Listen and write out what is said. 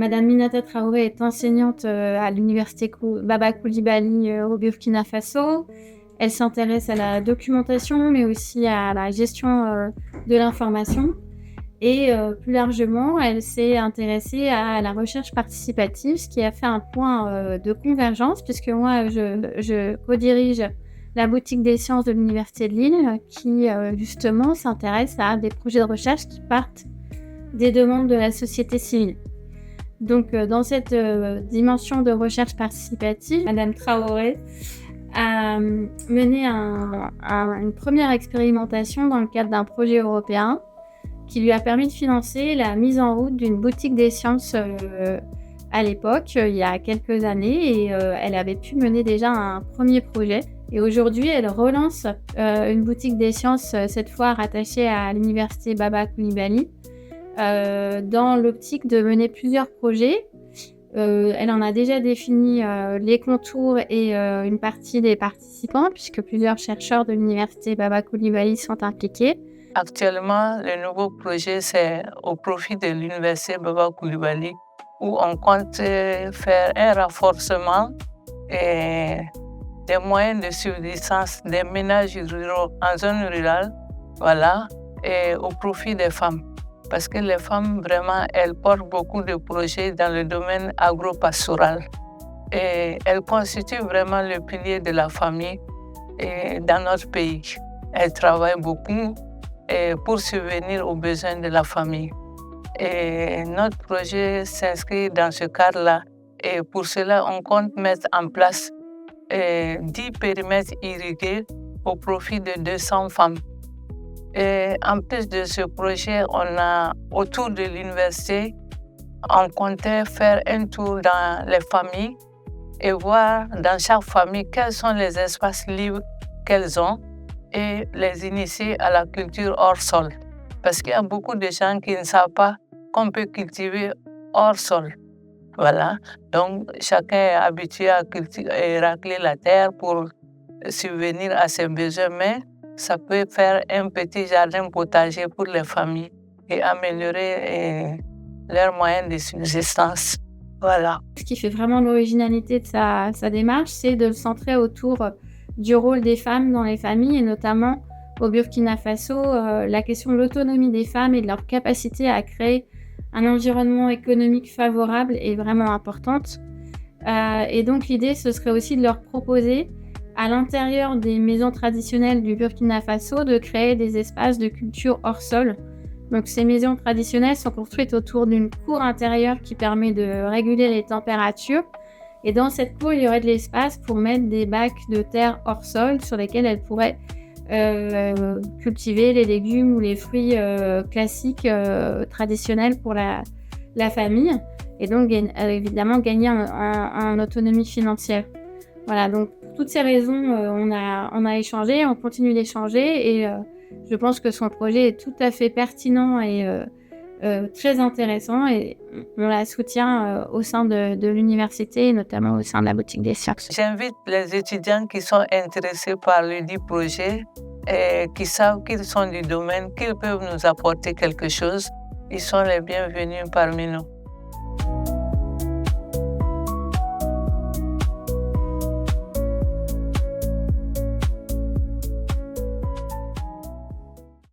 Madame Minata Traoré est enseignante à l'université Baba Coulibaly au Burkina Faso. Elle s'intéresse à la documentation, mais aussi à la gestion de l'information. Et plus largement, elle s'est intéressée à la recherche participative, ce qui a fait un point de convergence, puisque moi, je co-dirige la boutique des sciences de l'Université de Lille, qui justement s'intéresse à des projets de recherche qui partent des demandes de la société civile. Donc, dans cette dimension de recherche participative, Madame Traoré a mené une première expérimentation dans le cadre d'un projet européen qui lui a permis de financer la mise en route d'une boutique des sciences à l'époque, il y a quelques années, et elle avait pu mener déjà un premier projet. Et aujourd'hui, elle relance une boutique des sciences, cette fois rattachée à l'université Baba Coulibaly, dans l'optique de mener plusieurs projets. Elle en a déjà défini les contours et une partie des participants, puisque plusieurs chercheurs de l'université Baba Coulibaly sont impliqués. Actuellement, le nouveau projet, c'est au profit de l'université Baba Coulibaly, où on compte faire un renforcement et des moyens de subsistance des ménages ruraux en zone rurale, voilà, et au profit des femmes. Parce que les femmes, vraiment, elles portent beaucoup de projets dans le domaine agro-pastoral. Et elles constituent vraiment le pilier de la famille dans notre pays. Elles travaillent beaucoup pour subvenir aux besoins de la famille. Et notre projet s'inscrit dans ce cadre-là. Et pour cela, on compte mettre en place 10 périmètres irrigués au profit de 200 femmes. Et en plus de ce projet, on a autour de l'université, on comptait faire un tour dans les familles et voir dans chaque famille quels sont les espaces libres qu'elles ont et les initier à la culture hors sol. Parce qu'il y a beaucoup de gens qui ne savent pas qu'on peut cultiver hors sol. Voilà. Donc, chacun est habitué à racler la terre pour subvenir à ses besoins, mais ça peut faire un petit jardin potager pour les familles et améliorer leurs moyens de subsistance. Voilà. Ce qui fait vraiment l'originalité de sa démarche, c'est de le centrer autour du rôle des femmes dans les familles, et notamment au Burkina Faso, la question de l'autonomie des femmes et de leur capacité à créer un environnement économique favorable est vraiment importante. Et donc l'idée, ce serait aussi de leur proposer, à l'intérieur des maisons traditionnelles du Burkina Faso, de créer des espaces de culture hors sol. Donc ces maisons traditionnelles sont construites autour d'une cour intérieure qui permet de réguler les températures. Et dans cette cour, il y aurait de l'espace pour mettre des bacs de terre hors sol sur lesquels elles pourraient cultiver les légumes ou les fruits classiques traditionnels pour la famille. Et donc évidemment gagner en autonomie financière. Voilà, donc pour toutes ces raisons, on a échangé, on continue d'échanger, et je pense que son projet est tout à fait pertinent et très intéressant, et on la soutient au sein de l'université, notamment au sein de la boutique des sciences. J'invite les étudiants qui sont intéressés par le dit projet et qui savent qu'ils sont du domaine, qu'ils peuvent nous apporter quelque chose. Ils sont les bienvenus parmi nous.